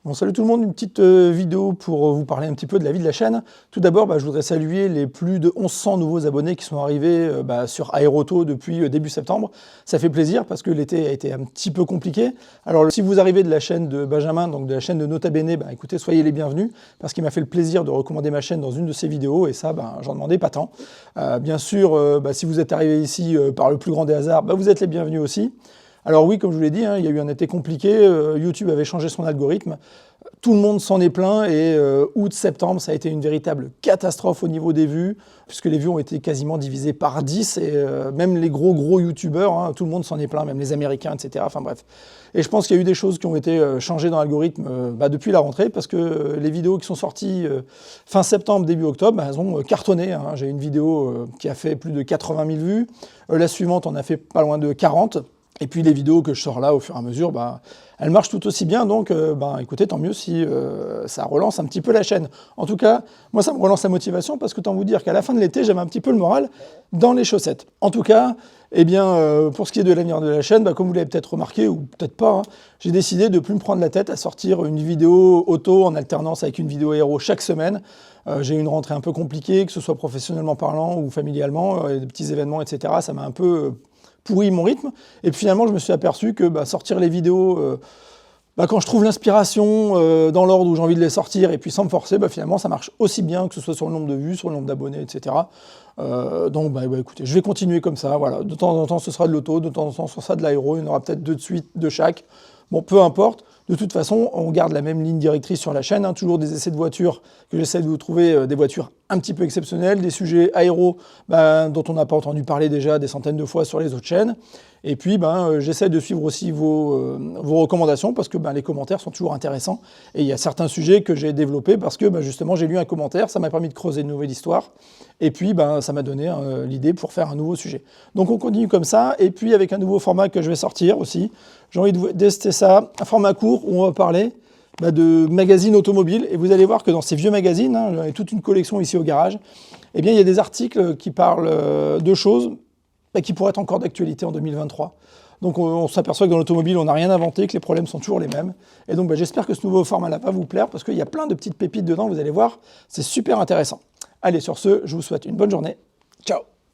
Bon, salut tout le monde, une petite vidéo pour vous parler un petit peu de la vie de la chaîne. Tout d'abord, je voudrais saluer les plus de 1100 nouveaux abonnés qui sont arrivés sur Aeroto depuis début septembre. Ça fait plaisir parce que l'été a été un petit peu compliqué. Alors si vous arrivez de la chaîne de Benjamin, donc de la chaîne de Nota Bene, écoutez, soyez les bienvenus parce qu'il m'a fait le plaisir de recommander ma chaîne dans une de ses vidéos et ça, j'en demandais pas tant. Bien sûr, si vous êtes arrivé ici par le plus grand des hasards, vous êtes les bienvenus aussi. Alors oui, comme je vous l'ai dit, il y a eu un été compliqué, YouTube avait changé son algorithme, tout le monde s'en est plaint et août-septembre, ça a été une véritable catastrophe au niveau des vues, puisque les vues ont été quasiment divisées par 10 et même les gros youtubeurs, tout le monde s'en est plaint, même les Américains, etc. Enfin bref. Et je pense qu'il y a eu des choses qui ont été changées dans l'algorithme depuis la rentrée, parce que les vidéos qui sont sorties fin septembre, début octobre, elles ont cartonné. J'ai une vidéo qui a fait plus de 80 000 vues, la suivante en a fait pas loin de 40. Et puis les vidéos que je sors là au fur et à mesure, elles marchent tout aussi bien, donc écoutez, tant mieux si ça relance un petit peu la chaîne. En tout cas, moi ça me relance la motivation parce que tant vous dire qu'à la fin de l'été, j'avais un petit peu le moral dans les chaussettes. En tout cas, pour ce qui est de l'avenir de la chaîne, comme vous l'avez peut-être remarqué, ou peut-être pas, j'ai décidé de ne plus me prendre la tête à sortir une vidéo auto en alternance avec une vidéo aéro chaque semaine. J'ai une rentrée un peu compliquée, que ce soit professionnellement parlant ou familialement, des petits événements, etc. Ça m'a un peu pourri mon rythme, et puis finalement je me suis aperçu que sortir les vidéos quand je trouve l'inspiration dans l'ordre où j'ai envie de les sortir et puis sans me forcer, finalement ça marche aussi bien, que ce soit sur le nombre de vues, sur le nombre d'abonnés, etc. Donc écoutez, je vais continuer comme ça, voilà. De temps en temps ce sera de l'auto, de temps en temps ce sera de l'aéro, il y en aura peut-être deux de suite de chaque. Bon, peu importe, de toute façon, on garde la même ligne directrice sur la chaîne, toujours des essais de voitures, que j'essaie de vous trouver des voitures un petit peu exceptionnelles, des sujets aéro dont on n'a pas entendu parler déjà des centaines de fois sur les autres chaînes. Et puis, j'essaie de suivre aussi vos recommandations parce que les commentaires sont toujours intéressants. Et il y a certains sujets que j'ai développés parce que justement, j'ai lu un commentaire, ça m'a permis de creuser une nouvelle histoire. Et puis, ça m'a donné l'idée pour faire un nouveau sujet. Donc, on continue comme ça. Et puis, avec un nouveau format que je vais sortir aussi, j'ai envie de tester ça, un format court où on va parler de magazines automobiles. Et vous allez voir que dans ces vieux magazines, j'en ai toute une collection ici au garage, il y a des articles qui parlent de choses qui pourraient être encore d'actualité en 2023. Donc on s'aperçoit que dans l'automobile, on n'a rien inventé, que les problèmes sont toujours les mêmes. Et donc j'espère que ce nouveau format-là va vous plaire, parce qu'il y a plein de petites pépites dedans, vous allez voir, c'est super intéressant. Allez, sur ce, je vous souhaite une bonne journée. Ciao!